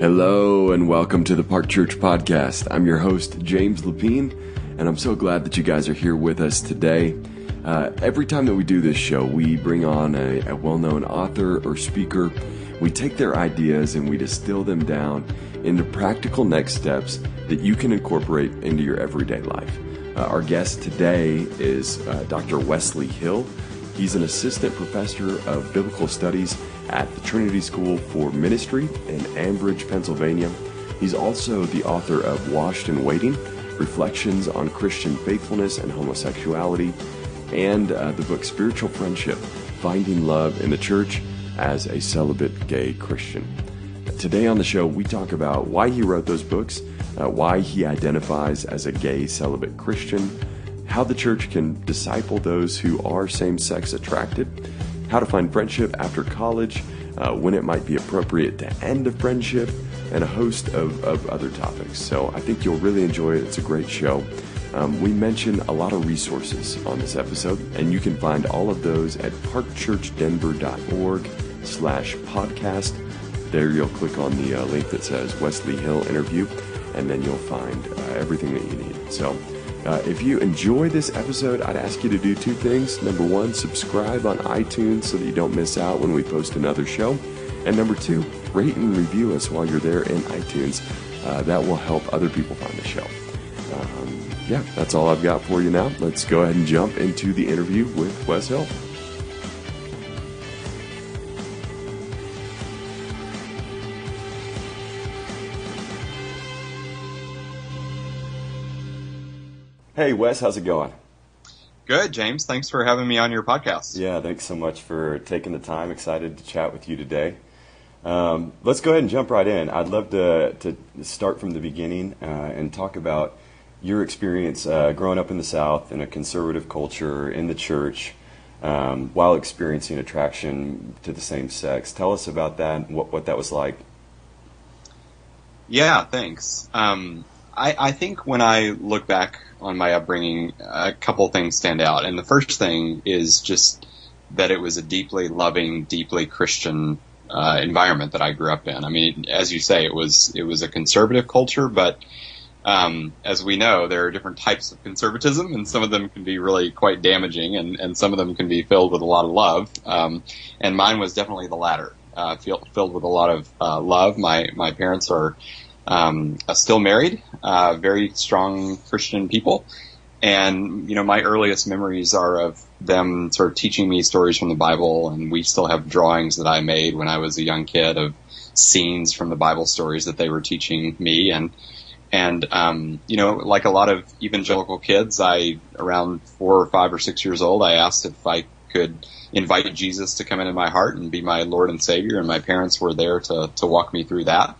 Hello and welcome to the Park Church Podcast. I'm your host, James Lapine, and I'm so glad that you guys are here with us today. Every time that we do this show, we bring on a well-known author or speaker. We take their ideas and we distill them down into practical next steps that you can incorporate into your everyday life. Our guest today is Dr. Wesley Hill. He's an assistant professor of biblical studies at the Trinity School for Ministry in Ambridge, Pennsylvania. He's also the author of Washed and Waiting, Reflections on Christian Faithfulness and Homosexuality, and the book Spiritual Friendship, Finding Love in the Church as a Celibate Gay Christian. Today on the show, we talk about why he wrote those books, why he identifies as a gay celibate Christian, how the church can disciple those who are same-sex attracted, how to find friendship after college, when it might be appropriate to end a friendship, and a host of other topics. So I think you'll really enjoy it. It's a great show. We mention a lot of resources on this episode, and you can find all of those at parkchurchdenver.org/podcast. There you'll click on the link that says Wesley Hill interview, and then you'll find everything that you need. So if you enjoy this episode, I'd ask you to do two things. Number one, subscribe on iTunes so that you don't miss out when we post another show. And number two, rate and review us while you're there in iTunes. That will help other people find the show. That's all I've got for you now. Let's go ahead and jump into the interview with Wes Hill. Hey, Wes, how's it going? Good, James. Thanks for having me on your podcast. Yeah, thanks so much for taking the time. Excited to chat with you today. Let's go ahead and jump right in. I'd love to start from the beginning and talk about your experience growing up in the South in a conservative culture, in the church, while experiencing attraction to the same sex. Tell us about that and what that was like. Yeah, thanks. I think when I look back on my upbringing, a couple things stand out. And the first thing is just that it was a deeply loving, deeply Christian environment that I grew up in. I mean, as you say, it was a conservative culture, but as we know, there are different types of conservatism, and some of them can be really quite damaging, and some of them can be filled with a lot of love. And mine was definitely the latter, filled with a lot of love. My parents are still married, very strong Christian people. And, my earliest memories are of them sort of teaching me stories from the Bible. And we still have drawings that I made when I was a young kid of scenes from the Bible stories that they were teaching me. And like a lot of evangelical kids, around 4 or 5 or 6 years old, I asked if I could invite Jesus to come into my heart and be my Lord and Savior. And my parents were there to walk me through that.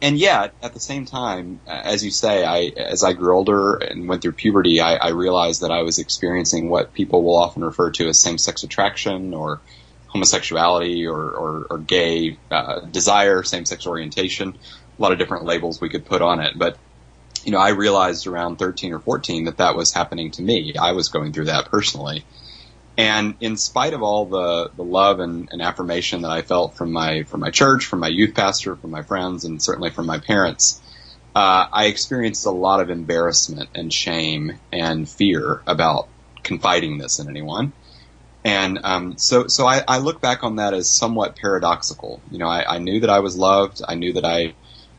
And yet, at the same time, as you say, as I grew older and went through puberty, I realized that I was experiencing what people will often refer to as same-sex attraction or homosexuality or gay desire, same-sex orientation, a lot of different labels we could put on it. But, I realized around 13 or 14 that was happening to me. I was going through that personally. And in spite of all the love and affirmation that I felt from my church, from my youth pastor, from my friends, and certainly from my parents, I experienced a lot of embarrassment and shame and fear about confiding this in anyone. And so I look back on that as somewhat paradoxical. I knew that I was loved. I knew that I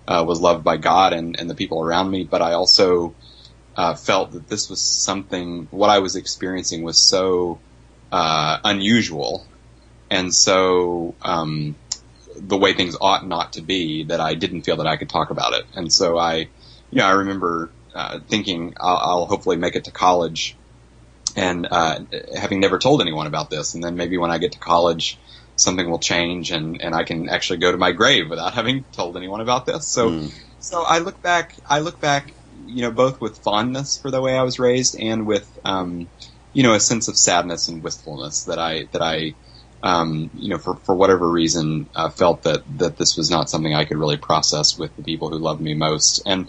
was loved by God and the people around me, but I also felt that this was something, what I was experiencing was so unusual, and so the way things ought not to be, that I didn't feel that I could talk about it. And so I remember thinking I'll hopefully make it to college, and having never told anyone about this, and then maybe when I get to college something will change and I can actually go to my grave without having told anyone about this. So I look back both with fondness for the way I was raised and with a sense of sadness and wistfulness that I for whatever reason, felt that this was not something I could really process with the people who loved me most. And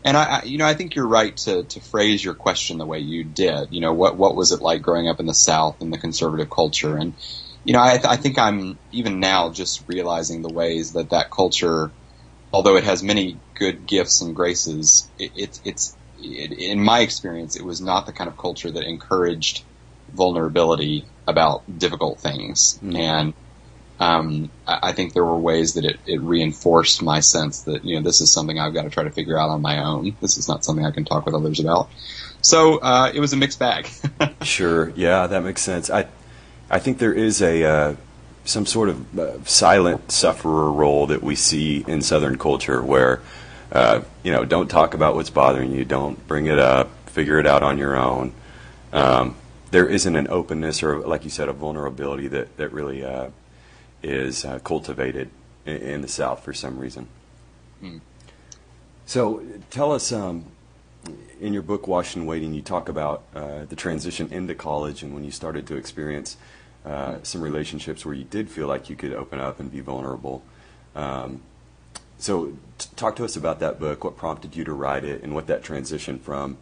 I think you're right to phrase your question the way you did. What was it like growing up in the South in the conservative culture? I think I'm even now just realizing the ways that culture, although it has many good gifts and graces, in my experience, it was not the kind of culture that encouraged vulnerability about difficult things. And I think there were ways that it reinforced my sense that, this is something I've got to try to figure out on my own. This is not something I can talk with others about. So it was a mixed bag. Sure. Yeah, that makes sense. I think there is some sort of silent sufferer role that we see in Southern culture where, don't talk about what's bothering you. Don't bring it up. Figure it out on your own. There isn't an openness or, like you said, a vulnerability that really is cultivated in the South for some reason. So tell us, in your book, Washed and Waiting, you talk about the transition into college and when you started to experience some relationships where you did feel like you could open up and be vulnerable. So talk to us about that book, what prompted you to write it, and what that transition from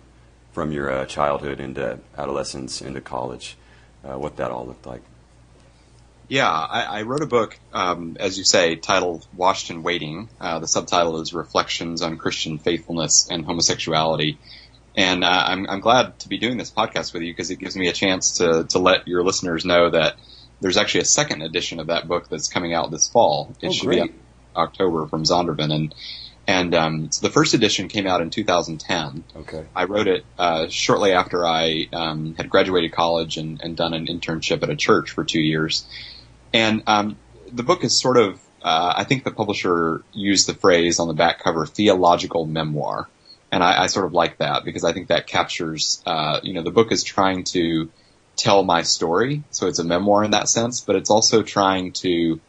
your childhood into adolescence into college, what that all looked like. Yeah, I wrote a book, as you say, titled Washed and Waiting. The subtitle is Reflections on Christian Faithfulness and Homosexuality. And I'm glad to be doing this podcast with you because it gives me a chance to let your listeners know that there's actually a second edition of that book that's coming out this fall. It should be October from Zondervan. And so the first edition came out in 2010. Okay. I wrote it shortly after I had graduated college and done an internship at a church for 2 years. And the book is sort of, I think the publisher used the phrase on the back cover, theological memoir. And I sort of like that because I think that captures, the book is trying to tell my story. So it's a memoir in that sense, but it's also trying to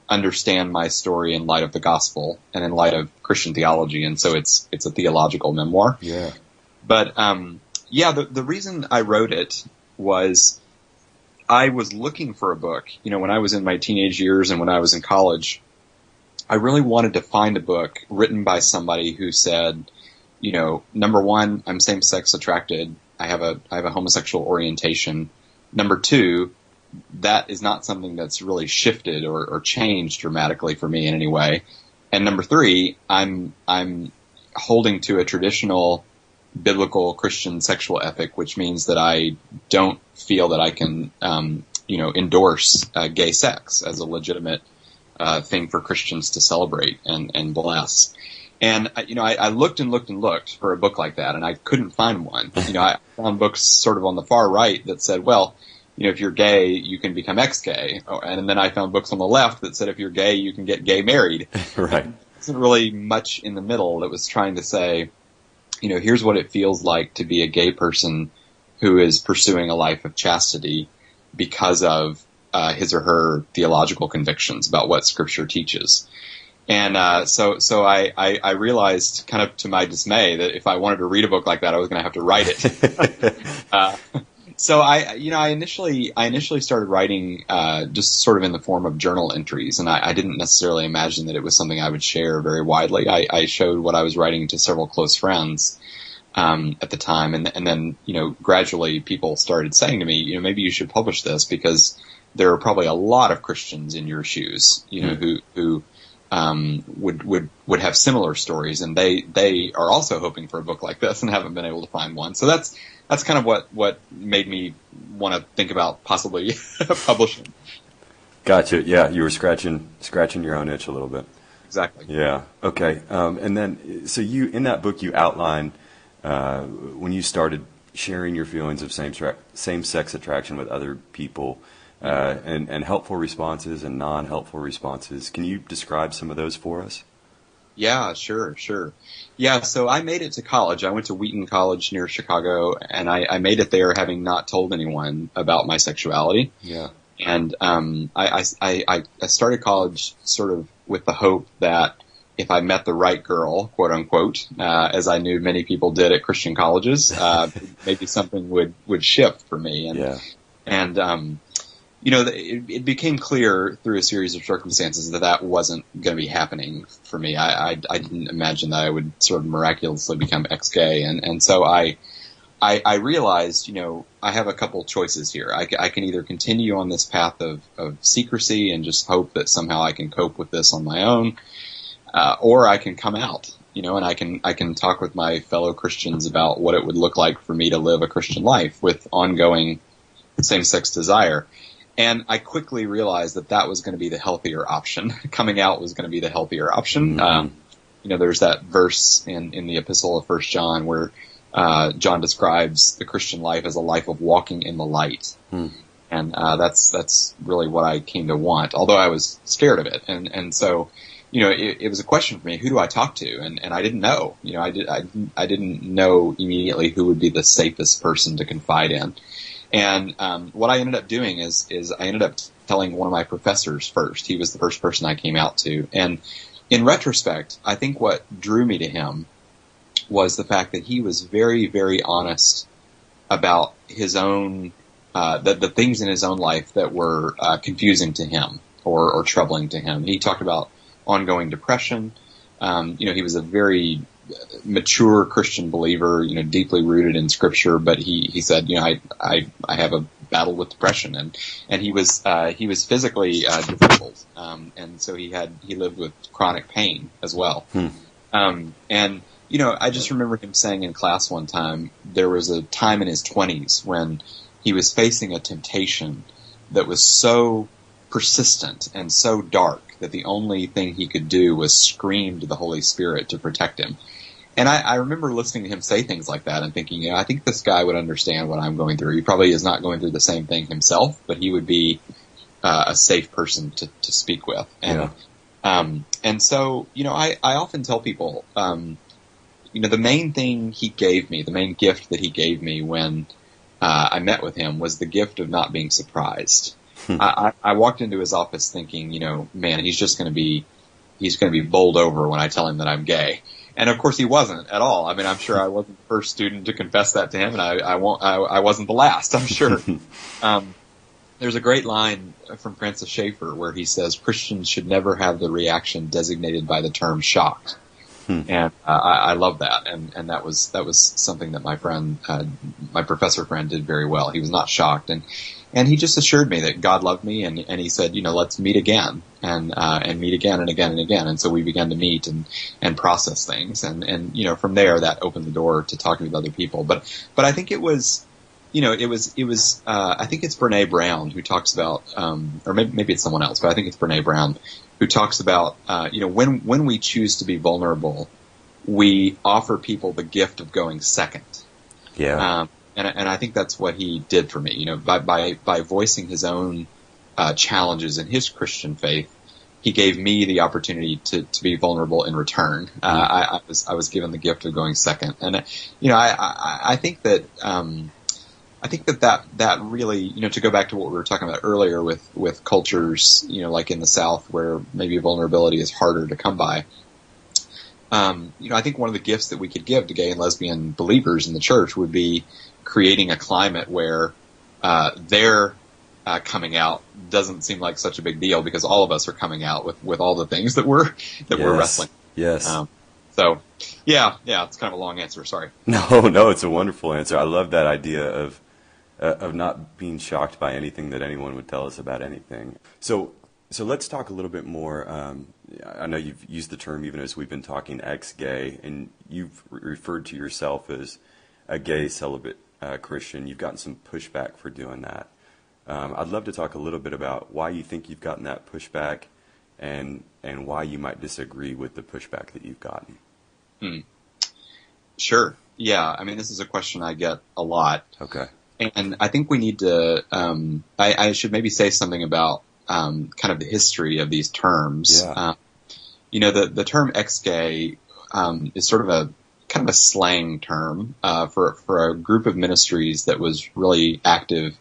understand my story in light of the gospel and in light of Christian theology. And so it's a theological memoir. Yeah. But, the reason I wrote it was I was looking for a book, when I was in my teenage years and when I was in college, I really wanted to find a book written by somebody who said, number one, I'm same-sex attracted. I have a homosexual orientation. Number two, that is not something that's really shifted or changed dramatically for me in any way. And number three, I'm holding to a traditional biblical Christian sexual ethic, which means that I don't feel that I can, endorse gay sex as a legitimate thing for Christians to celebrate and bless. And, I looked and looked and looked for a book like that, and I couldn't find one. I found books sort of on the far right that said, well, if you're gay, you can become ex-gay. And then I found books on the left that said if you're gay, you can get gay married. Right. There wasn't really much in the middle that was trying to say, here's what it feels like to be a gay person who is pursuing a life of chastity because of his or her theological convictions about what Scripture teaches. And so I realized, kind of to my dismay, that if I wanted to read a book like that, I was going to have to write it. So I initially started writing just sort of in the form of journal entries, and I didn't necessarily imagine that it was something I would share very widely. I showed what I was writing to several close friends at the time, and then gradually people started saying to me, maybe you should publish this because there are probably a lot of Christians in your shoes, who would have similar stories, and they are also hoping for a book like this and haven't been able to find one. So that's kind of what made me want to think about possibly publishing. Gotcha. Yeah, you were scratching your own itch a little bit. Exactly. Yeah. Okay. And then, so you in that book you outline when you started sharing your feelings of same-sex attraction with other people, and helpful responses and non-helpful responses. Can you describe some of those for us? Yeah, sure. Yeah, so I made it to college. I went to Wheaton College near Chicago, and I made it there having not told anyone about my sexuality. Yeah. And I started college sort of with the hope that if I met the right girl, quote unquote, as I knew many people did at Christian colleges, maybe something would shift for me. And it became clear through a series of circumstances that wasn't going to be happening for me. I didn't imagine that I would sort of miraculously become ex-gay. And so I I realized, I have a couple choices here. I can either continue on this path of secrecy and just hope that somehow I can cope with this on my own, or I can come out, and I can talk with my fellow Christians about what it would look like for me to live a Christian life with ongoing same-sex desire. And I quickly realized that was going to be the healthier option. Coming out was going to be the healthier option. Mm-hmm. There's that verse in the epistle of 1 John where John describes the Christian life as a life of walking in the light. And that's really what I came to want, although I was scared of it. And so, it was a question for me, who do I talk to? And I didn't know. I didn't know immediately who would be the safest person to confide in. And what I ended up doing is I ended up telling one of my professors first. He was the first person I came out to. And in retrospect, I think what drew me to him was the fact that he was very, very honest about his own, the things in his own life that were confusing to him or troubling to him. He talked about ongoing depression. He was a very mature Christian believer, deeply rooted in Scripture, but he said, I have a battle with depression, and he was physically disabled, and so he lived with chronic pain as well. And I just remember him saying in class one time, there was a time in his 20s when he was facing a temptation that was so persistent and so dark that the only thing he could do was scream to the Holy Spirit to protect him. And I remember listening to him say things like that and thinking, I think this guy would understand what I'm going through. He probably is not going through the same thing himself, but he would be a safe person to speak with. And and so, I often tell people, the main thing he gave me, the main gift that he gave me when I met with him was the gift of not being surprised. I walked into his office thinking, man, he's going to be bowled over when I tell him that I'm gay. And of course he wasn't at all. I mean, I'm sure I wasn't the first student to confess that to him, and I wasn't the last, I'm sure. There's a great line from Francis Schaeffer where he says, Christians should never have the reaction designated by the term shocked. And I love that, and that was something that my friend, my professor friend, did very well. He was not shocked, and he just assured me that God loved me, and he said, let's meet again, and meet again and again and again. And so we began to meet and process things, and from there that opened the door to talking with other people. But I think it was, I think it's Brene Brown who talks about, or maybe it's someone else, but I think it's Brene Brown who talks about, when we choose to be vulnerable, we offer people the gift of going second. Yeah. And I think that's what he did for me. By voicing his own challenges in his Christian faith, he gave me the opportunity to be vulnerable in return. I was given the gift of going second, and I think that. I think that really, to go back to what we were talking about earlier with cultures, like in the South where maybe vulnerability is harder to come by. I think one of the gifts that we could give to gay and lesbian believers in the church would be creating a climate where their coming out doesn't seem like such a big deal, because all of us are coming out with all the things that we're wrestling. Yes. So, yeah, it's kind of a long answer. Sorry. No, it's a wonderful answer. I love that idea of not being shocked by anything that anyone would tell us about anything. So let's talk a little bit more. I know you've used the term, even as we've been talking, ex-gay, and you've referred to yourself as a gay celibate Christian. You've gotten some pushback for doing that. I'd love to talk a little bit about why you think you've gotten that pushback and why you might disagree with the pushback that you've gotten. Sure. Yeah. I mean, this is a question I get a lot. Okay. And I think we need to, I should maybe say something about kind of the history of these terms. Yeah. The term ex-gay is sort of a kind of a slang term for a group of ministries that was really active.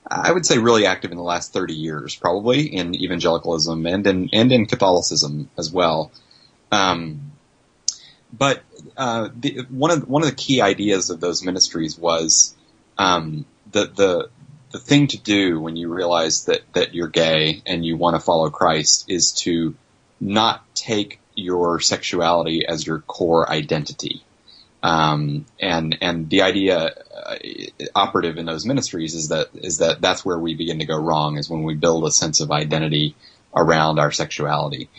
I would say really active in the last 30 years, probably, in evangelicalism and in Catholicism as well. But one of the key ideas of those ministries was the thing to do when you realize that you're gay and you want to follow Christ is to not take your sexuality as your core identity. And the idea operative in those ministries is that that's where we begin to go wrong, is when we build a sense of identity around our sexuality.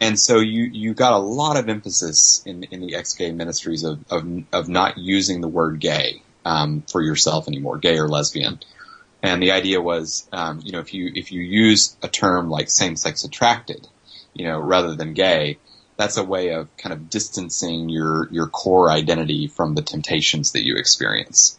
And so you got a lot of emphasis in the ex-gay ministries of not using the word gay for yourself anymore, gay or lesbian. And the idea was, if you use a term like same-sex attracted, rather than gay, that's a way of kind of distancing your core identity from the temptations that you experience.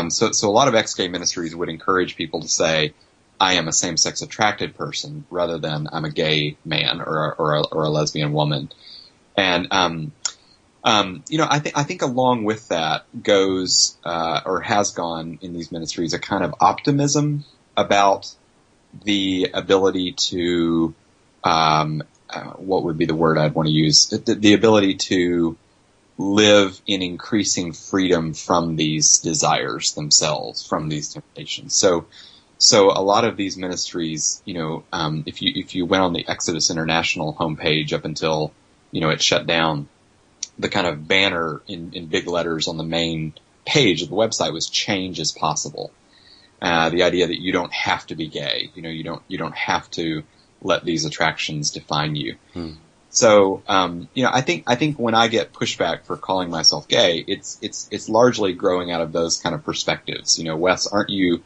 So a lot of ex-gay ministries would encourage people to say, I am a same-sex attracted person, rather than I'm a gay man or a lesbian woman. And I think along with that goes or has gone in these ministries a kind of optimism about the ability to what would be the word I'd want to use? The ability to live in increasing freedom from these desires themselves, from these temptations. So a lot of these ministries, if you went on the Exodus International homepage up until, it shut down, the kind of banner in big letters on the main page of the website was change is possible. The idea that you don't have to be gay, you don't have to let these attractions define you. So, I think when I get pushback for calling myself gay, it's largely growing out of those kind of perspectives. Wes, aren't you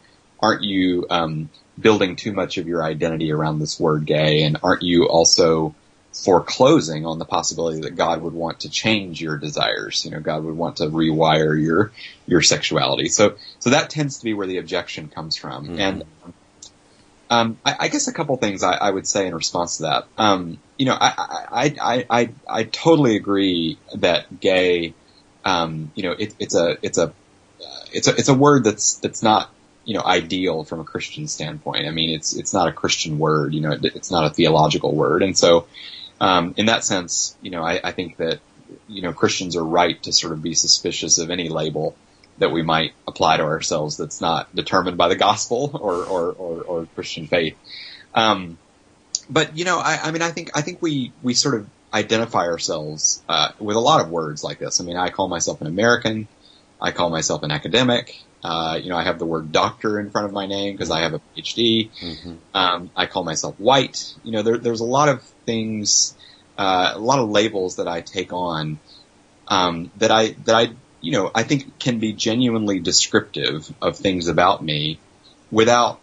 building too much of your identity around this word gay, and aren't you also foreclosing on the possibility that God would want to change your desires? God would want to rewire your sexuality. So that tends to be where the objection comes from. And I guess a couple things I would say in response to that. I totally agree that gay, it's a word that's not, ideal from a Christian standpoint. I mean, it's not a Christian word, it's not a theological word. And so, in that sense, I think that, Christians are right to sort of be suspicious of any label that we might apply to ourselves that's not determined by the gospel or Christian faith. But I think we sort of identify ourselves with a lot of words like this. I mean, I call myself an American. I call myself an academic. I have the word doctor in front of my name because I have a PhD. I call myself white. There's a lot of things, a lot of labels that I take on that I think can be genuinely descriptive of things about me without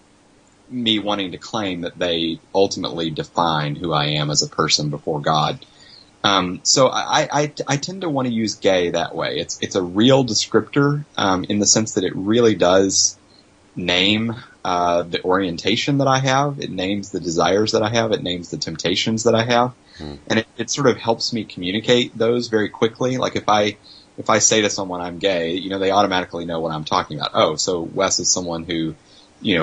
me wanting to claim that they ultimately define who I am as a person before God. So I tend to want to use gay that way. It's a real descriptor, in the sense that it really does name, the orientation that I have. It names the desires that I have. It names the temptations that I have. And it sort of helps me communicate those very quickly. Like if I say to someone I'm gay, they automatically know what I'm talking about. Oh, so Wes is someone who,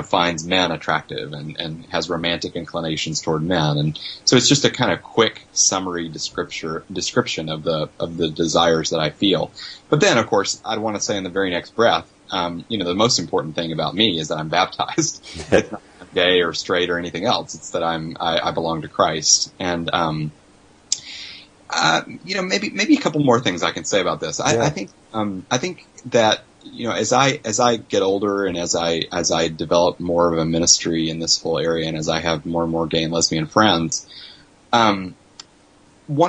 finds men attractive and has romantic inclinations toward men. And so it's just a kind of quick summary description of the desires that I feel. But then, of course, I'd want to say in the very next breath, the most important thing about me is that I'm baptized. It's not I'm gay or straight or anything else. It's that I belong to Christ. And, maybe a couple more things I can say about this. I think that, as I get older and as I develop more of a ministry in this whole area, and as I have more and more gay and lesbian friends, one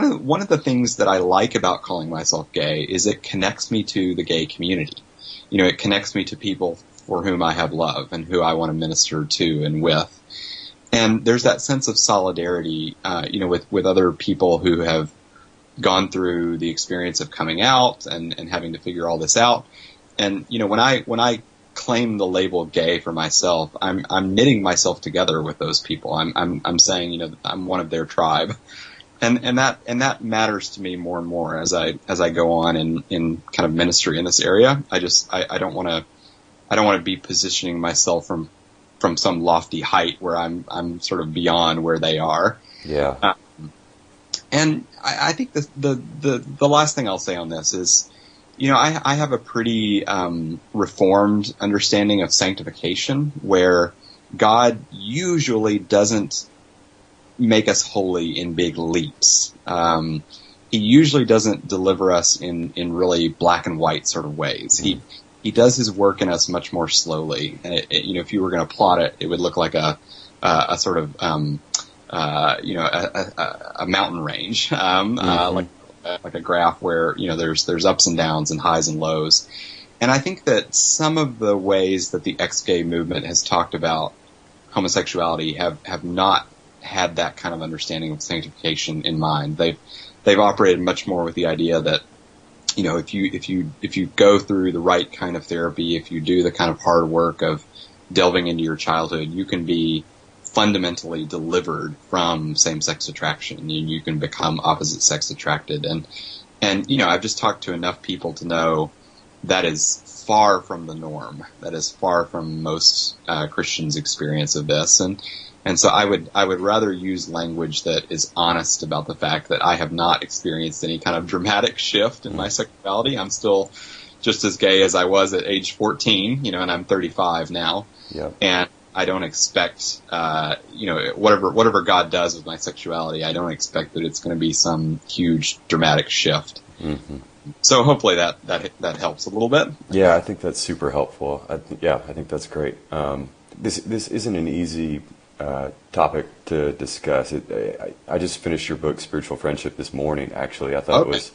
of the things that I like about calling myself gay is it connects me to the gay community. It connects me to people for whom I have love and who I want to minister to and with. And there's that sense of solidarity, with other people who have gone through the experience of coming out and having to figure all this out. And, when I claim the label gay for myself, I'm knitting myself together with those people. I'm saying, I'm one of their tribe. And that matters to me more and more as I go on in kind of ministry in this area. I don't want to be positioning myself from some lofty height where I'm sort of beyond where they are. Yeah. And I think the last thing I'll say on this is, I have a pretty reformed understanding of sanctification, where God usually doesn't make us holy in big leaps. he usually doesn't deliver us in really black and white sort of ways. He does his work in us much more slowly. And if you were going to plot it, it would look like a sort of, a mountain range, like a graph where, there's ups and downs and highs and lows. And I think that some of the ways that the ex-gay movement has talked about homosexuality have not had that kind of understanding of sanctification in mind. They've operated much more with the idea that, if you go through the right kind of therapy, if you do the kind of hard work of delving into your childhood, you can be fundamentally delivered from same-sex attraction, and you can become opposite-sex attracted. And I've just talked to enough people to know that is far from the norm. That is far from most Christians' experience of this. And so I would rather use language that is honest about the fact that I have not experienced any kind of dramatic shift in my sexuality. I'm still just as gay as I was at age 14, and I'm 35 now. Yep. And I don't expect, whatever God does with my sexuality, I don't expect that it's going to be some huge dramatic shift. Mm-hmm. So hopefully that helps a little bit. Yeah, I think that's super helpful. I think that's great. This isn't an easy topic to discuss. I just finished your book, Spiritual Friendship, this morning, actually. I thought it was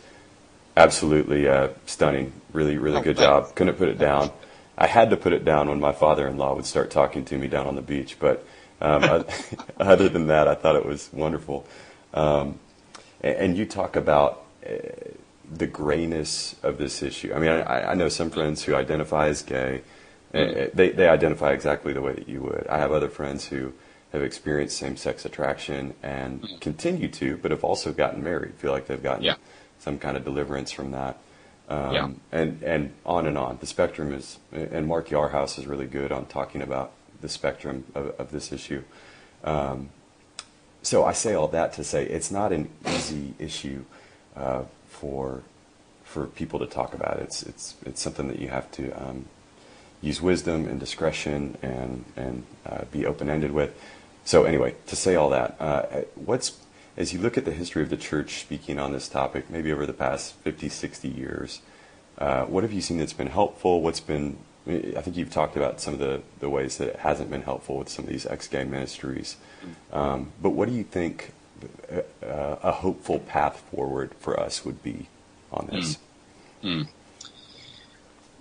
absolutely stunning. Really, really good job. Couldn't put it down. I had to put it down when my father-in-law would start talking to me down on the beach. But other than that, I thought it was wonderful. And you talk about the grayness of this issue. I mean, I know some friends who identify as gay. They identify exactly the way that you would. I have other friends who have experienced same-sex attraction and continue to, but have also gotten married, feel like they've gotten some kind of deliverance from that. And on and on. The spectrum is, and Mark Yarhouse is really good on talking about the spectrum of this issue. So I say all that to say it's not an easy issue for people to talk about. It's something that you have to use wisdom and discretion and be open-ended with. So anyway, to say all that, as you look at the history of the church speaking on this topic, maybe over the past 50, 60 years, what have you seen that's been helpful? I think you've talked about some of the ways that it hasn't been helpful with some of these ex-gay ministries. But what do you think a hopeful path forward for us would be on this?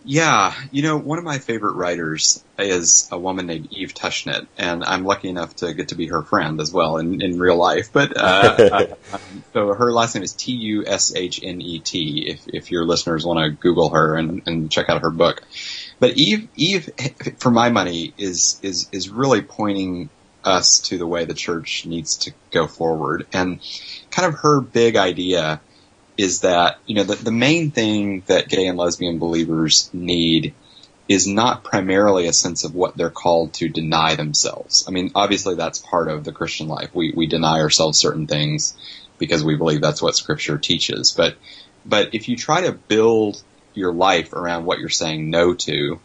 Yeah, one of my favorite writers is a woman named Eve Tushnet, and I'm lucky enough to get to be her friend as well in real life. But so her last name is Tushnet. If your listeners want to Google her and check out her book. But Eve, for my money, is really pointing us to the way the church needs to go forward, and kind of her big idea is that, the main thing that gay and lesbian believers need is not primarily a sense of what they're called to deny themselves. I mean, obviously that's part of the Christian life. We deny ourselves certain things because we believe that's what Scripture teaches. But if you try to build your life around what you're saying no to,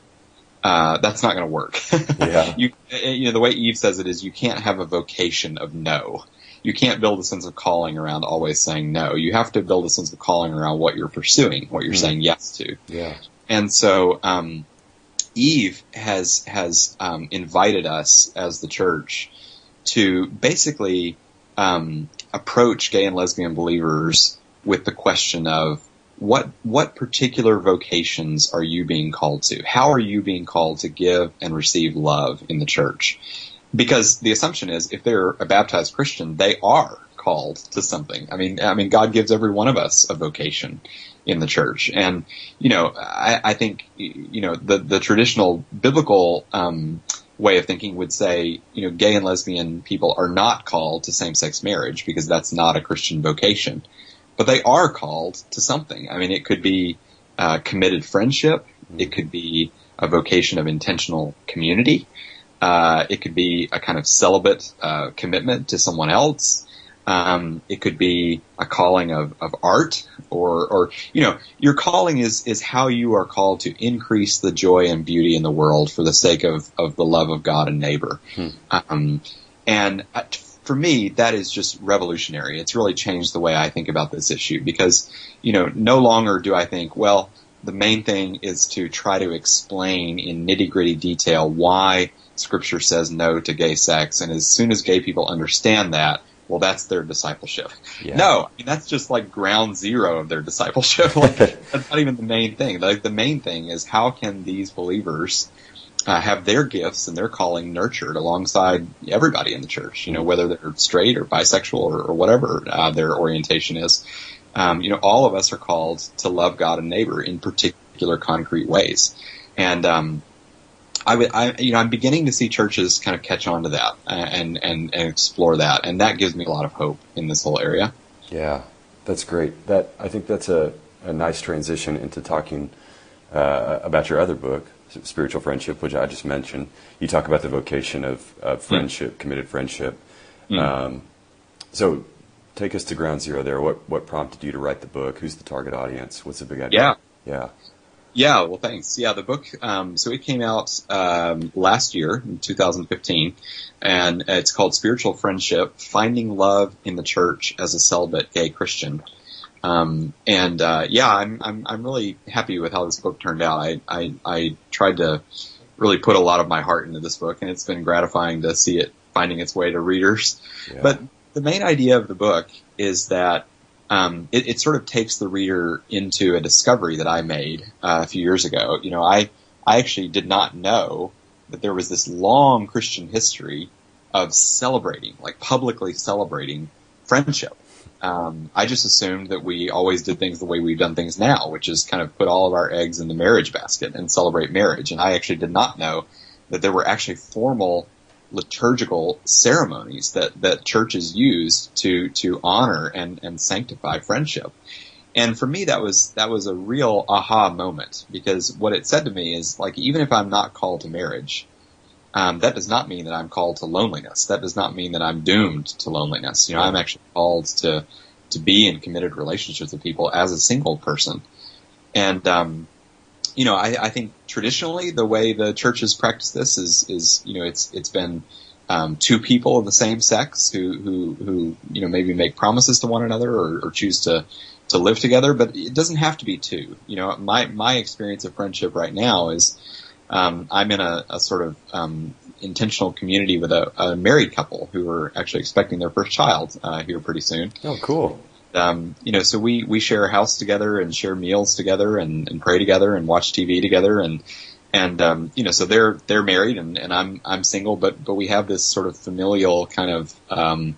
that's not going to work. Yeah. The way Eve says it is you can't have a vocation of no. You can't build a sense of calling around always saying no. You have to build a sense of calling around what you're pursuing, what you're saying yes to. Yeah. And so Eve has invited us as the church to basically approach gay and lesbian believers with the question of what particular vocations are you being called to? How are you being called to give and receive love in the church? Because the assumption is if they're a baptized Christian, they are called to something. I mean, God gives every one of us a vocation in the church. And, I think, the traditional biblical way of thinking would say, gay and lesbian people are not called to same-sex marriage because that's not a Christian vocation. But they are called to something. I mean, it could be committed friendship. It could be a vocation of intentional community. It could be a kind of celibate commitment to someone else. It could be a calling of art or your calling is how you are called to increase the joy and beauty in the world for the sake of the love of God and neighbor. And for me, that is just revolutionary. It's really changed the way I think about this issue because, no longer do I think, well, the main thing is to try to explain in nitty-gritty detail why Scripture says no to gay sex, and as soon as gay people understand that, well, that's their discipleship. Yeah. No, that's just like ground zero of their discipleship. That's not even the main thing. Like the main thing is how can these believers have their gifts and their calling nurtured alongside everybody in the church, whether they're straight or bisexual or whatever their orientation is. All of us are called to love God and neighbor in particular concrete ways. And I'm beginning to see churches kind of catch on to that and explore that, and that gives me a lot of hope in this whole area. Yeah, that's great. I think that's a nice transition into talking about your other book, Spiritual Friendship, which I just mentioned. You talk about the vocation of friendship, committed friendship. So take us to ground zero there. What prompted you to write the book? Who's the target audience? What's the big idea? Yeah, well, thanks. Yeah, the book, so it came out last year, in 2015, and it's called Spiritual Friendship, Finding Love in the Church as a Celibate Gay Christian. I'm really happy with how this book turned out. I tried to really put a lot of my heart into this book, and it's been gratifying to see it finding its way to readers. Yeah. But the main idea of the book is that it sort of takes the reader into a discovery that I made a few years ago. I actually did not know that there was this long Christian history of publicly celebrating friendship. I just assumed that we always did things the way we've done things now, which is kind of put all of our eggs in the marriage basket and celebrate marriage. And I actually did not know that there were actually formal liturgical ceremonies that churches used to honor and sanctify friendship. And for me, that was a real aha moment, because what it said to me is, like, even if I'm not called to marriage, that does not mean that I'm called to loneliness. That does not mean that I'm doomed to loneliness. I'm actually called to be in committed relationships with people as a single person. And I think traditionally the way the church has practiced this is it's been two people of the same sex who maybe make promises to one another or choose to live together, but it doesn't have to be two. My experience of friendship right now is I'm in a sort of intentional community with a married couple who are actually expecting their first child here pretty soon. Oh, cool. So we share a house together and share meals together and pray together and watch TV together and so they're married and I'm single, but we have this sort of familial kind of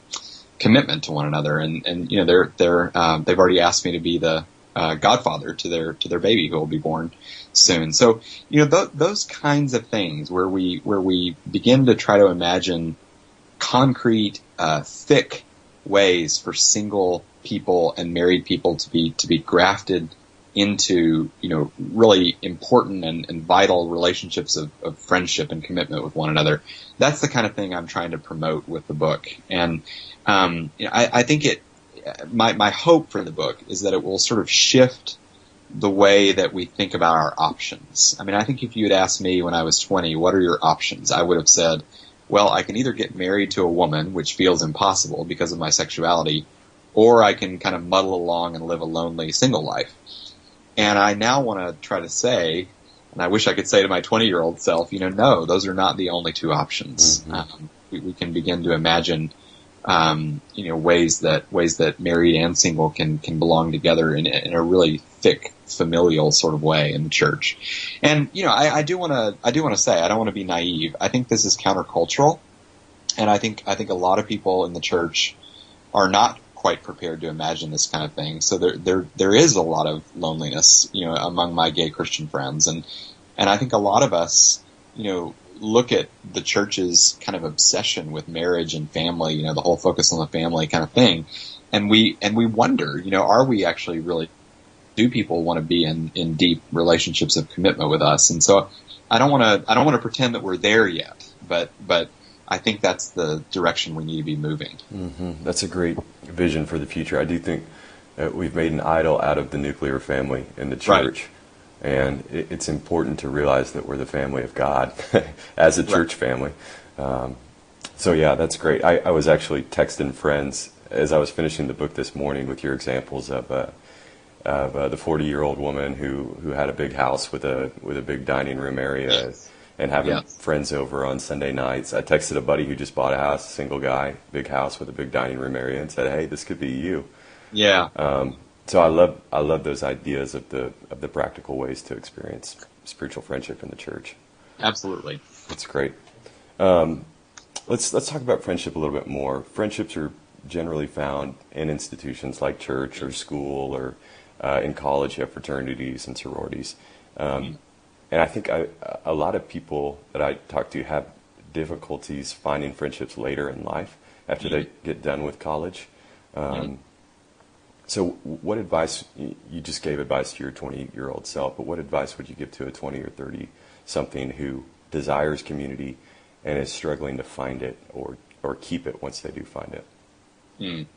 commitment to one another and they've already asked me to be the godfather to their baby who will be born soon. So those kinds of things where we begin to try to imagine concrete, thick ways for single people and married people to be grafted into really important and vital relationships of friendship and commitment with one another. That's the kind of thing I'm trying to promote with the book. And I think my hope for the book is that it will sort of shift the way that we think about our options. I mean, I think if you had asked me when I was 20, what are your options? I would have said, well, I can either get married to a woman, which feels impossible because of my sexuality, or I can kind of muddle along and live a lonely single life. And I now want to try to say, and I wish I could say to my 20-year-old self, no, those are not the only two options. Mm-hmm. We can begin to imagine ways that married and single can belong together in a really thick familial sort of way in the church. And I do want to say, I don't want to be naive. I think this is countercultural, and I think a lot of people in the church are not quite prepared to imagine this kind of thing. So there is a lot of loneliness, among my gay Christian friends, and I think a lot of us, look at the church's kind of obsession with marriage and family, the whole focus on the family kind of thing. And we wonder, are we actually really, do people want to be in deep relationships of commitment with us? And so I don't want to pretend that we're there yet, but I think that's the direction we need to be moving. Mm-hmm. That's a great vision for the future. I do think that we've made an idol out of the nuclear family in the church. Right. And it's important to realize that we're the family of God as a church family. So yeah, that's great. I was actually texting friends as I was finishing the book this morning with your examples of the 40-year-old woman who had a big house with a big dining room area and having friends over on Sunday nights. I texted a buddy who just bought a house, a single guy, big house with a big dining room area, and said, "Hey, this could be you." Yeah. So I love those ideas of the practical ways to experience spiritual friendship in the church. Absolutely. That's great. Let's talk about friendship a little bit more. Friendships are generally found in institutions like church or school, or in college you have fraternities and sororities. And I think a lot of people that I talk to have difficulties finding friendships later in life after they get done with college. So what advice, you just gave advice to your 20-year-old self, but what advice would you give to a 20 or 30-something who desires community and is struggling to find it or keep it once they do find it?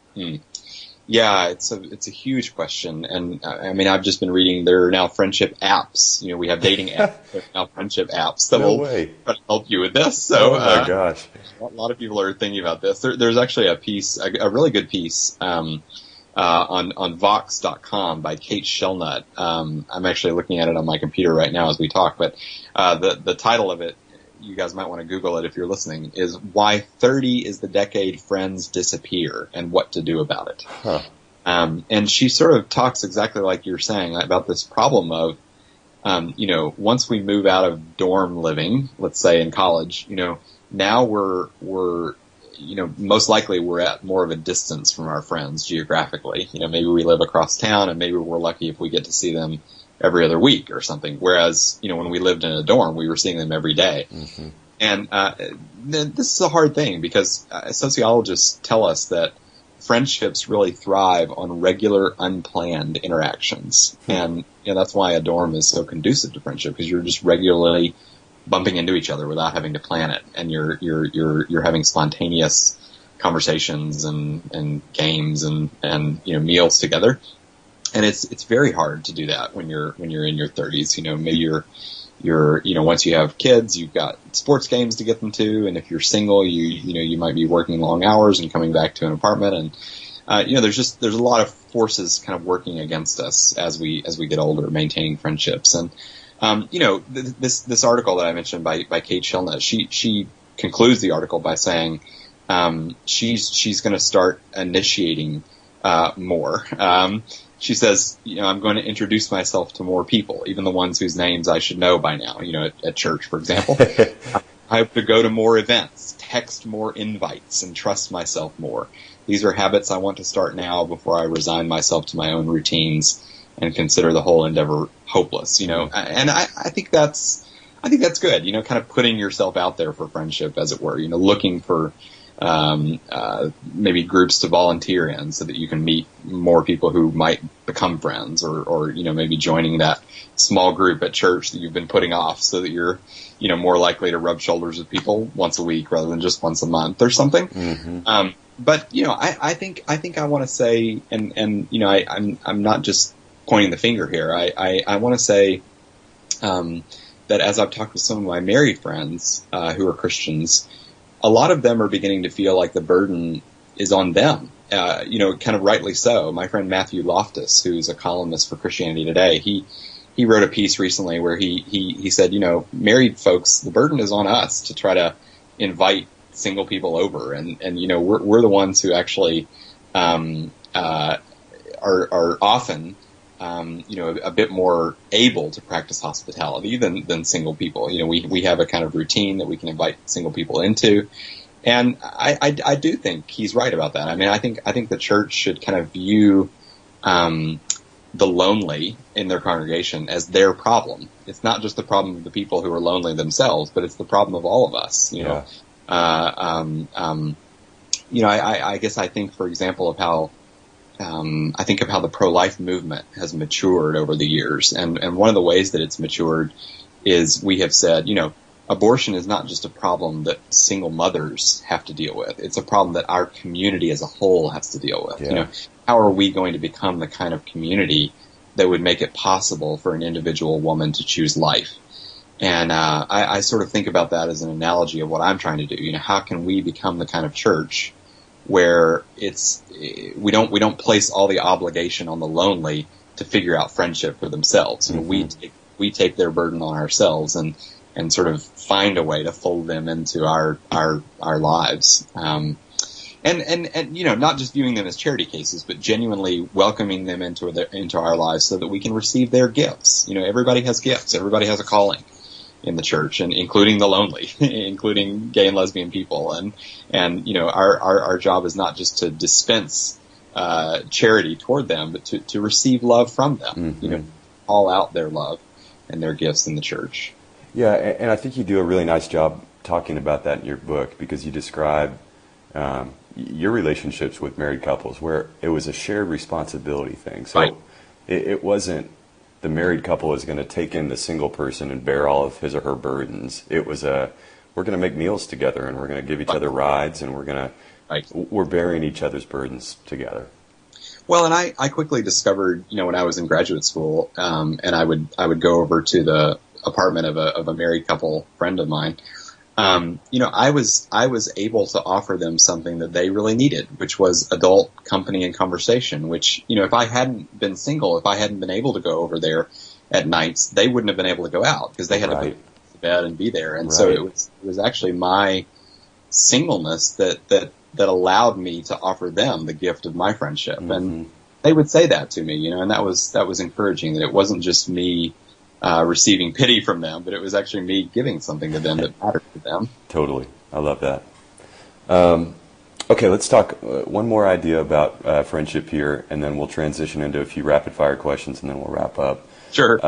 Yeah, it's a huge question, and I mean, I've just been reading. There are now friendship apps. We have dating apps. There are now friendship apps that will try to help you with this. So, oh my gosh, a lot of people are thinking about this. There's actually a piece, a really good piece, on Vox.com by Kate Shellnut. I'm actually looking at it on my computer right now as we talk, but the title of it, you guys might want to Google it if you're listening, is Why 30 is the Decade Friends Disappear and What to Do About It. And she sort of talks exactly like you're saying about this problem of, once we move out of dorm living, let's say in college, now we're most likely we're at more of a distance from our friends geographically. Maybe we live across town, and maybe we're lucky if we get to see them every other week or something. Whereas, when we lived in a dorm, we were seeing them every day. Mm-hmm. And this is a hard thing because sociologists tell us that friendships really thrive on regular, unplanned interactions. And that's why a dorm is so conducive to friendship, because you're just regularly bumping into each other without having to plan it, and you're having spontaneous conversations and games and meals together. And it's very hard to do that when you're in your 30s. Maybe you're once you have kids, you've got sports games to get them to, and if you're single, you might be working long hours and coming back to an apartment, and there's a lot of forces kind of working against us as we get older, maintaining friendships. And this article that I mentioned by Kate Shellnut, she concludes the article by saying she's going to start initiating more. She says, I'm going to introduce myself to more people, even the ones whose names I should know by now, at church, for example. I have to go to more events, text more invites, and trust myself more. These are habits I want to start now before I resign myself to my own routines and consider the whole endeavor hopeless, and I think that's good, kind of putting yourself out there for friendship, as it were, looking for maybe groups to volunteer in so that you can meet more people who might become friends, or maybe joining that small group at church that you've been putting off so that you're, more likely to rub shoulders with people once a week rather than just once a month or something. Mm-hmm. But I think I want to say, and I'm not just pointing the finger here. I want to say, that as I've talked with some of my married friends, who are Christians, a lot of them are beginning to feel like the burden is on them, kind of rightly so. My friend Matthew Loftus, who's a columnist for Christianity Today, he wrote a piece recently where he said, married folks, the burden is on us to try to invite single people over. And we're the ones who actually, are often, a bit more able to practice hospitality than single people. We have a kind of routine that we can invite single people into. And I do think he's right about that. I mean, I think the church should kind of view, the lonely in their congregation as their problem. It's not just the problem of the people who are lonely themselves, but it's the problem of all of us, I guess I think, for example, of how, I think of how the pro-life movement has matured over the years. And one of the ways that it's matured is we have said, abortion is not just a problem that single mothers have to deal with. It's a problem that our community as a whole has to deal with. Yeah. How are we going to become the kind of community that would make it possible for an individual woman to choose life? And I sort of think about that as an analogy of what I'm trying to do. You know, how can we become the kind of church where we don't place all the obligation on the lonely to figure out friendship for themselves. You know, we take their burden on ourselves and sort of find a way to fold them into our lives. And you know, not just viewing them as charity cases, but genuinely welcoming them into our lives so that we can receive their gifts. You know, everybody has gifts. Everybody has a calling in the church, and including the lonely, including gay and lesbian people. And you know, our job is not just to dispense charity toward them, but to receive love from them. You know, call out their love and their gifts in the church. Yeah, and I think you do a really nice job talking about that in your book, because you describe your relationships with married couples where it was a shared responsibility thing. So right. It wasn't the married couple is going to take in the single person and bear all of his or her burdens. It was we're going to make meals together, and we're going to give each other rides, and we're bearing each other's burdens together. Well, and I quickly discovered, you know, when I was in graduate school, and I would go over to the apartment of a married couple friend of mine. You know, I was able to offer them something that they really needed, which was adult company and conversation, which, you know, if I hadn't been single, if I hadn't been able to go over there at nights, they wouldn't have been able to go out because they had to put to bed and be there. And so it was actually my singleness that allowed me to offer them the gift of my friendship. And they would say that to me, you know, and that was encouraging, that it wasn't just me receiving pity from them, but it was actually me giving something to them that mattered to them. Totally. I love that. Okay, let's talk one more idea about friendship here, and then we'll transition into a few rapid-fire questions, and then we'll wrap up. Sure.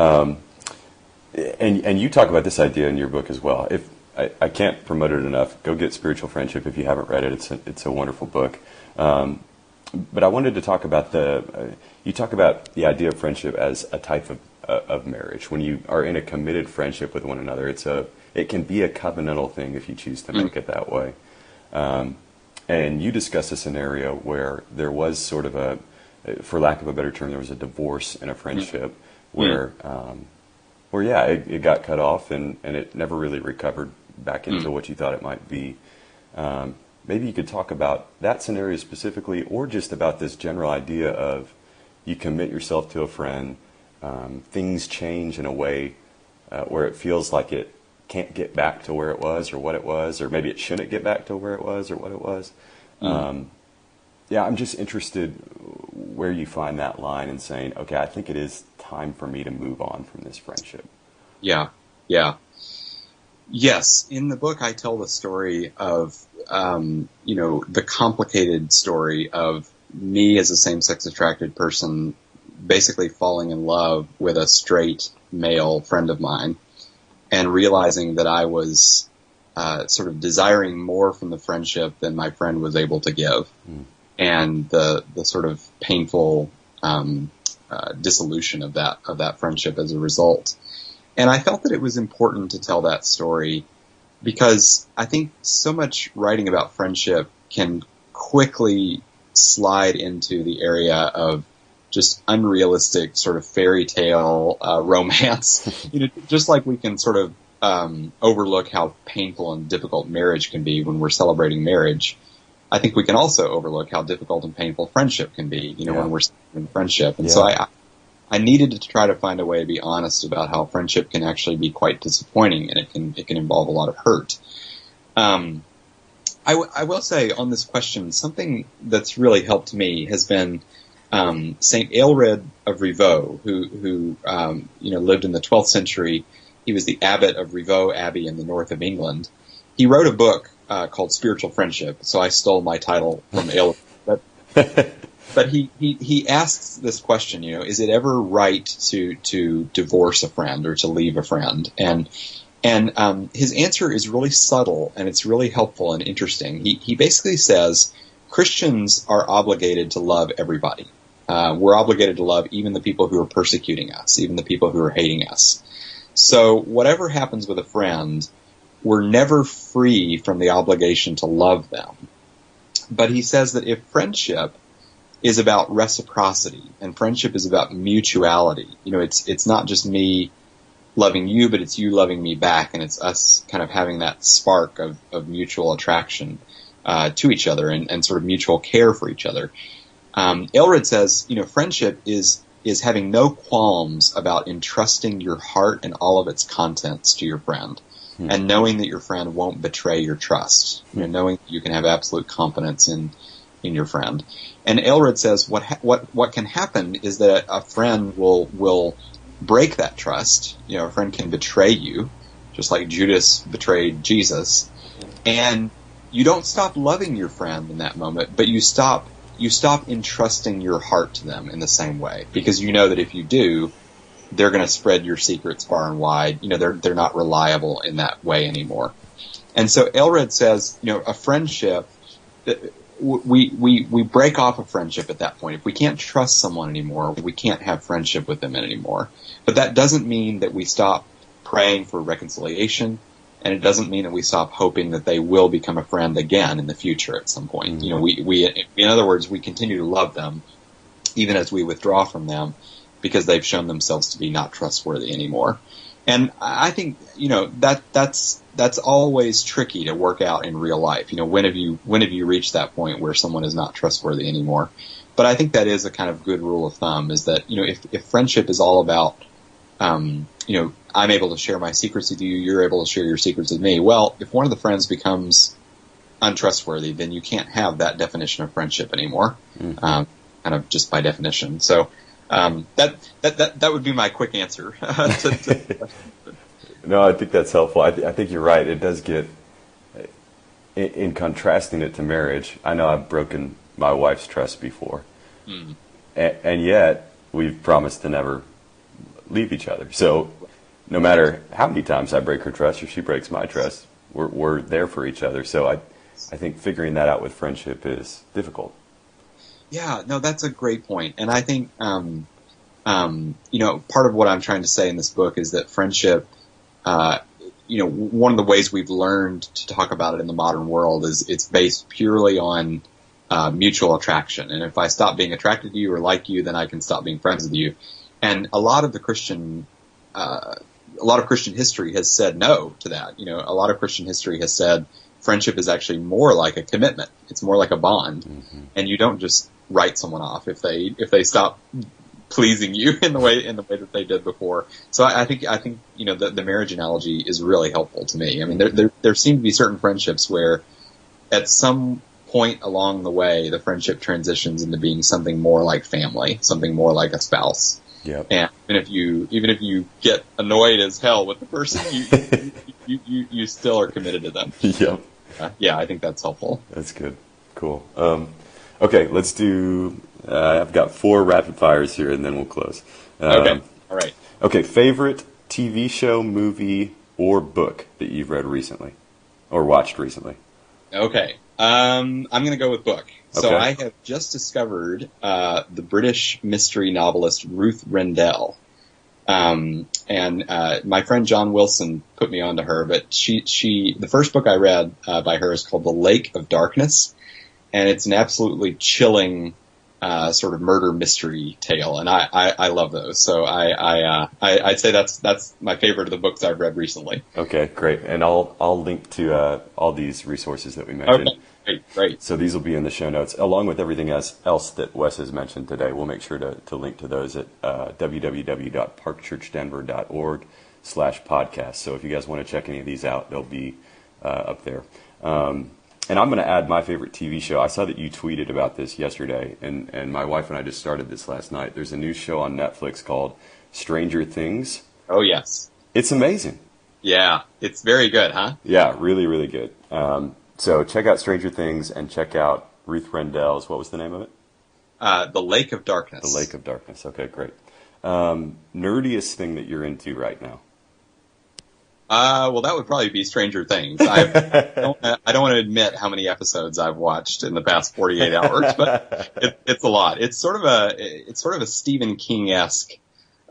And you talk about this idea in your book as well. If I can't promote it enough, go get Spiritual Friendship if you haven't read it. It's a wonderful book. But I wanted to talk about you talk about the idea of friendship as a type of marriage. When you are in a committed friendship with one another, it can be a covenantal thing if you choose to make it that way. And you discuss a scenario where there was sort of for lack of a better term, there was a divorce in a friendship where it got cut off and it never really recovered back into what you thought it might be. Maybe you could talk about that scenario specifically, or just about this general idea of you commit yourself to a friend, things change in a way where it feels like it can't get back to where it was or what it was, or maybe it shouldn't get back to where it was or what it was. I'm just interested where you find that line and saying, okay, I think it is time for me to move on from this friendship. Yeah. Yes, in the book I tell the story of, the complicated story of me as a same-sex attracted person basically falling in love with a straight male friend of mine and realizing that I was sort of desiring more from the friendship than my friend was able to give, and the sort of painful dissolution of that friendship as a result. And I felt that it was important to tell that story because I think so much writing about friendship can quickly slide into the area of just unrealistic sort of fairy tale romance. Just like we can sort of overlook how painful and difficult marriage can be when we're celebrating marriage, I think we can also overlook how difficult and painful friendship can be, when we're celebrating friendship. And so I needed to try to find a way to be honest about how friendship can actually be quite disappointing, and it can involve a lot of hurt. I will say on this question, something that's really helped me has been Saint Aelred of Rievaulx, who lived in the 12th century. He was the abbot of Rievaulx Abbey in the north of England. He wrote a book called Spiritual Friendship, so I stole my title from Aelred. But he asks this question, is it ever right to divorce a friend or to leave a friend? And his answer is really subtle, and it's really helpful and interesting. He basically says Christians are obligated to love everybody. We're obligated to love even the people who are persecuting us, even the people who are hating us. So whatever happens with a friend, we're never free from the obligation to love them. But he says that if friendship is about reciprocity and friendship is about mutuality, it's not just me loving you, but it's you loving me back, and it's us kind of having that spark of mutual attraction to each other and sort of mutual care for each other. Aelred says, friendship is having no qualms about entrusting your heart and all of its contents to your friend, and knowing that your friend won't betray your trust. Knowing that you can have absolute confidence in your friend. And Aelred says what can happen is that a friend will break that trust. A friend can betray you, just like Judas betrayed Jesus, and you don't stop loving your friend in that moment, but you stop entrusting your heart to them in the same way, because you know that if you do, they're going to spread your secrets far and wide. They're not reliable in that way anymore. And so Aelred says, a friendship, we break off a friendship at that point. If we can't trust someone anymore, we can't have friendship with them anymore. But that doesn't mean that we stop praying for reconciliation, and it doesn't mean that we stop hoping that they will become a friend again in the future at some point. We in other words, we continue to love them even as we withdraw from them, because they've shown themselves to be not trustworthy anymore. And I think, that's always tricky to work out in real life. When have you reached that point where someone is not trustworthy anymore? But I think that is a kind of good rule of thumb, is that, if friendship is all about, I'm able to share my secrets with you, you're able to share your secrets with me. Well, if one of the friends becomes untrustworthy, then you can't have that definition of friendship anymore, kind of just by definition. So, that would be my quick answer. No, I think that's helpful. I think you're right. It does get, in contrasting it to marriage, I know I've broken my wife's trust before, and yet we've promised to never leave each other. So no matter how many times I break her trust or she breaks my trust, we're there for each other. So I think figuring that out with friendship is difficult. Yeah, no, that's a great point. And I think, part of what I'm trying to say in this book is that friendship, one of the ways we've learned to talk about it in the modern world is it's based purely on mutual attraction. And if I stop being attracted to you or like you, then I can stop being friends with you. And a lot of Christian history has said no to that. A lot of Christian history has said friendship is actually more like a commitment. It's more like a bond, and you don't just write someone off if they stop pleasing you in the way that they did before. So I think the marriage analogy is really helpful to me. I mean, there seem to be certain friendships where at some point along the way the friendship transitions into being something more like family, something more like a spouse. Yep. And even if you get annoyed as hell with the person, you still are committed to them. Yep. Yeah, I think that's helpful. That's good. Cool. Okay, let's do. I've got 4 rapid fires here, and then we'll close. Okay. All right. Okay. Favorite TV show, movie, or book that you've read recently, or watched recently? Okay. I'm going to go with book. So Okay. I have just discovered the British mystery novelist Ruth Rendell. And my friend John Wilson put me onto her, but the first book I read by her is called The Lake of Darkness, and it's an absolutely chilling sort of murder mystery tale, and I love those. So I'd say that's my favorite of the books I've read recently. Okay, great. And I'll link to all these resources that we mentioned. Okay. Great. So these will be in the show notes, along with everything else that Wes has mentioned today. We'll make sure to link to those at www.parkchurchddenver.org/podcast. So if you guys want to check any of these out, they'll be up there. And I'm going to add my favorite TV show. I saw that you tweeted about this yesterday, and my wife and I just started this last night. There's a new show on Netflix called Stranger Things. Oh, yes. It's amazing. Yeah, it's very good, huh? Yeah, really, really good. So check out Stranger Things and check out Ruth Rendell's, what was the name of it? The Lake of Darkness. The Lake of Darkness. Okay, great. Nerdiest thing that you're into right now? Well, that would probably be Stranger Things. I don't want to admit how many episodes I've watched in the past 48 hours, but it's a lot. It's sort of a Stephen King-esque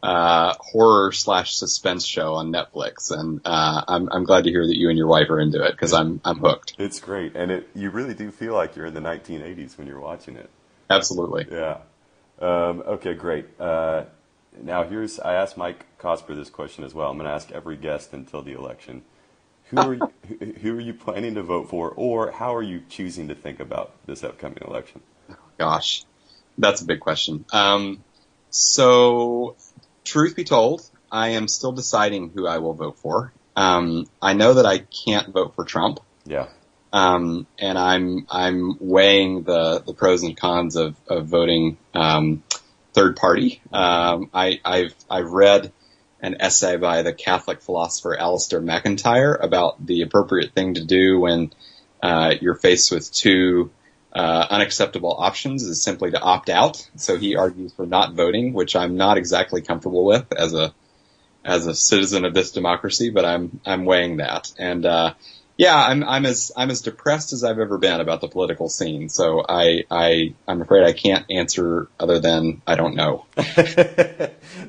horror/suspense show on Netflix, and I'm glad to hear that you and your wife are into it, because I'm hooked. It's great, and you really do feel like you're in the 1980s when you're watching it. Absolutely. Yeah. Okay, great. now I asked Mike Cosper this question as well. I'm going to ask every guest until the election. Who are you planning to vote for, or how are you choosing to think about this upcoming election? Gosh, that's a big question. So, truth be told, I am still deciding who I will vote for. I know that I can't vote for Trump. Yeah. And I'm weighing the pros and cons of voting third party. I've read an essay by the Catholic philosopher Alistair MacIntyre about the appropriate thing to do when you're faced with two unacceptable options is simply to opt out. So he argues for not voting, which I'm not exactly comfortable with as a citizen of this democracy, but I'm weighing that. And I'm as depressed as I've ever been about the political scene. So I'm afraid I can't answer other than I don't know.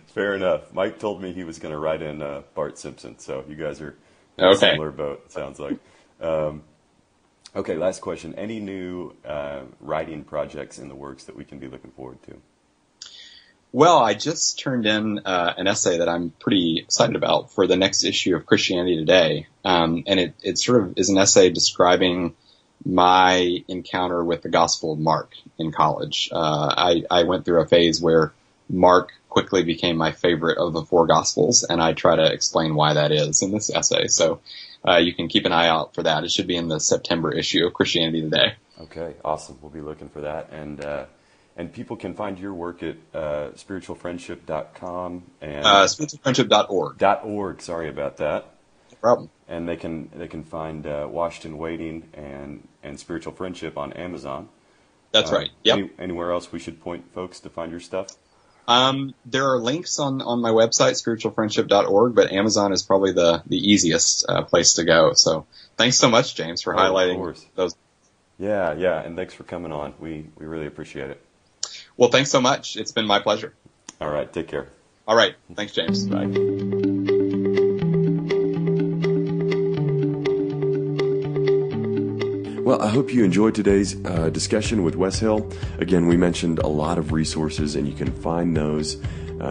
Fair enough. Mike told me he was going to write in Bart Simpson, so you guys are in a similar boat, it sounds like. Okay, last question. Any new writing projects in the works that we can be looking forward to? Well, I just turned in an essay that I'm pretty excited about for the next issue of Christianity Today. And it sort of is an essay describing my encounter with the Gospel of Mark in college. I went through a phase where Mark quickly became my favorite of the four Gospels, and I try to explain why that is in this essay. So you can keep an eye out for that. It should be in the September issue of Christianity Today. Okay, awesome. We'll be looking for that. And people can find your work at spiritualfriendship.com and spiritualfriendship.org. .org. Sorry about that. No problem. And they can find Washed and Waiting and Spiritual Friendship on Amazon. That's right. Yep. Anywhere else we should point folks to find your stuff? There are links on my website, spiritualfriendship.org, but Amazon is probably the easiest place to go. So thanks so much, James, for highlighting those. Yeah, and thanks for coming on. We really appreciate it. Well, thanks so much. It's been my pleasure. All right, take care. All right. Thanks, James. Bye. Well, I hope you enjoyed today's discussion with Wes Hill. Again, we mentioned a lot of resources, and you can find those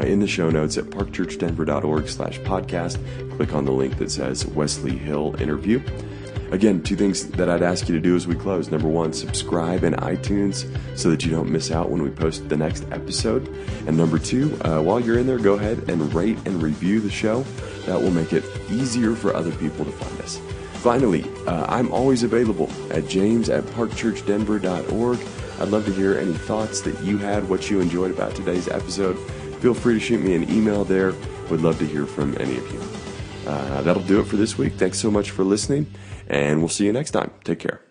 in the show notes at parkchurchddenver.org/podcast. Click on the link that says Wesley Hill interview. Again, two things that I'd ask you to do as we close. Number one, subscribe in iTunes so that you don't miss out when we post the next episode. And number two, while you're in there, go ahead and rate and review the show. That will make it easier for other people to find us. Finally, I'm always available at james@parkchurchdenver.org. I'd love to hear any thoughts that you had, what you enjoyed about today's episode. Feel free to shoot me an email there. Would love to hear from any of you. That'll do it for this week. Thanks so much for listening, and we'll see you next time. Take care.